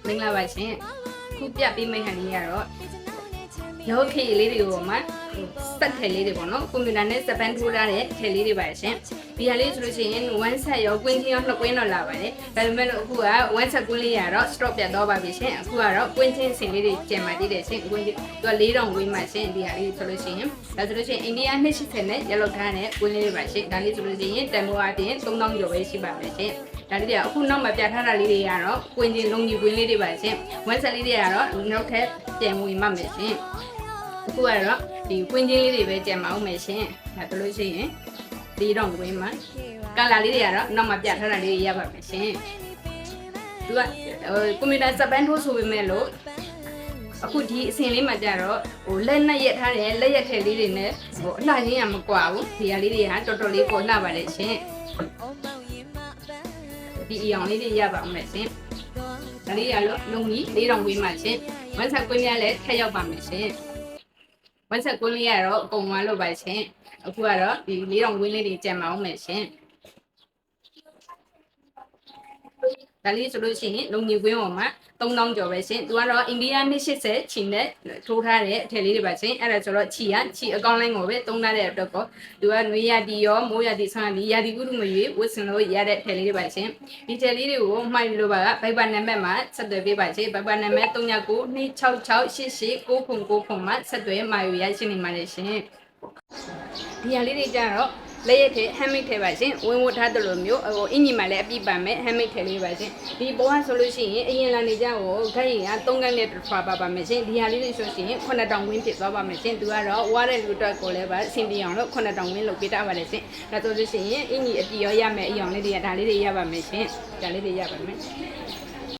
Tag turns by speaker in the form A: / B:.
A: မင်္ဂလာပါရှင်ခုပြပေးမယ့်ဟန်လေးကတော့ရောခေလေးတွေကိုမှစက်ထည်လေးတွေပေါ့နော်ကွန်ပျူတာနဲ့စပန်ထိုးထားတဲ့ထည်လေးတွေပါရှင်ဒီဟာလေးဆိုလို့ရှိရင် one set ရောကွင်းချင်းရောနှစ်ကွင်းတော့လာပါတယ်ဒါပေမဲ့လို့အခုက one set ကွင်းလေးရတော့ stop ပြတ်တော့ပါပြီရှင်အခုကတော့ကွင်းချင်းစင်လေးတွေကျန်ပါသေးတယ်ရှင်ကွင်းချင်းသူက4000ကွင်းမှရှင်ဒီဟာလေးဆိုလို့ရှိရင်ဒါဆိုလို့ရှိရင်အိန္ဒိယ280နဲ့ရလောက်ထားတဲ့ကွင်းလေးတွေပါရှင်ဒါလေးဆိုလို့ရှိရင်တန်ဖိုးအပြင်3000ကျော်ပဲရှိပါမယ်ရှင်ဒါလေးတွေကအခုနောက်မှာပြထားတာလေးတွေကတော့ကွင်းချင်းလုံးကြီးကွင်းလေးတွေပါရှင်one set လေးတွေကတော့နောက်ထပ်ပြန်ဝင်မှမယ်ရှင်အခုကတော့ဒီကွင်းချင်းလေးတွေပဲကြံမအောင်မယ်ရှင်ဒါဆိုလို့ရှိရင်ဒီတော့ကွင်းမှာကလာလေးတွေကတော့နောက်မှာပြထားတာလေးတွေရပါမယ်ရှင်သူကကွန်ပျူတာစပန်ထိုးဆိုပေမဲ့လို့အခုဒီအစင်လေးမှာကြတော့ဟိုလက်နဲ့ရက်ထားတယ်လက်ရက်ထည်လေးတွေနဲ့ဟိုအလှချင်းကမကွာဘူးဒီဟာလေးတွေကတော်တော်လေးပေါ်လှပါတယ်ရှင်ဒီအယောင်လေးတွေရပါမယ်ရှင်ဒါလေးရလို့လုံကြီး4000ကွင်းမှာရှင်ဝက်ဆက်ကွင်းများလည်းထက်ရောက်ပါမယ်ရှင်ဝက်ဆက်ကွင်းလေးကတော့အကုန်သွားလို့ပါရှင်အခုကတော့ဒီ4000ကွင်းလေးတွေကြံမအောင်မယ်ရှင်ဒါလေးဆိုလို့ရှိရင်လုံကြီးကွင်းပေါ်မှာ3000ကျော်ပဲရှင်သူကတော့အိန္ဒိယ280ချီနဲ့ထိုးထားတဲ့အထည်လေးတွေပါရှင်အဲ့ဒါဆိုတော့ချီအကောင့်လိုင်းကိုပဲသုံးထားတဲ့အတွက်ကိုသူကနွေရာသီရောမိုးရာသီဆောင်းရာသီရာသီဥတုမရွေးဝတ်ဆင်လို့ရတဲ့အထည်လေးတွေပါရှင်ဒီထည်လေးတွေကိုမှိုက်လို့ပါကဘိုက်ပါနံပါတ်မှာဆက်သွယ်ပေးပါရှင်ဘိုက်ပါနံပါတ်3992668899မှာဆက်သွယ်မှာယူရရှိနေမှာလေရှင်ဒီဟာလေးတွေကြတော့လက်ရည်ထဲ handmade ထဲပါရှင်ဝင်ဝတ်ထားတယ်လို့မျိုးဟိုအင်ကြီးမှလည်းအပြည့်ပါမယ် handmade ထဲလေးပါရှင်ဒီပေါ်ကဆိုလို့ရှိရင်အရင်လာနေကြဟိုခက်ရင်က3ခန်းနဲ့ထွာပါပါမယ်ရှင်ဒီဟာလေးတွေဆိုရှင်9000ဝင်းဖြစ်သွားပါမယ်ရှင်သူကတော့ဝါတဲ့လူအတွက်ကိုလည်းပါအဆင်ပြေအောင်လို့9000ဝင်းလုပ်ပေးထားပါတယ်ရှင်ဒါဆိုလို့ရှိရင်အင်ကြီးအပြည့်ရောရမယ်အယောင်လေးတွေကဒါလေးတွေရပါမယ်ရှင်ဒါလေးတွေရပါမယ်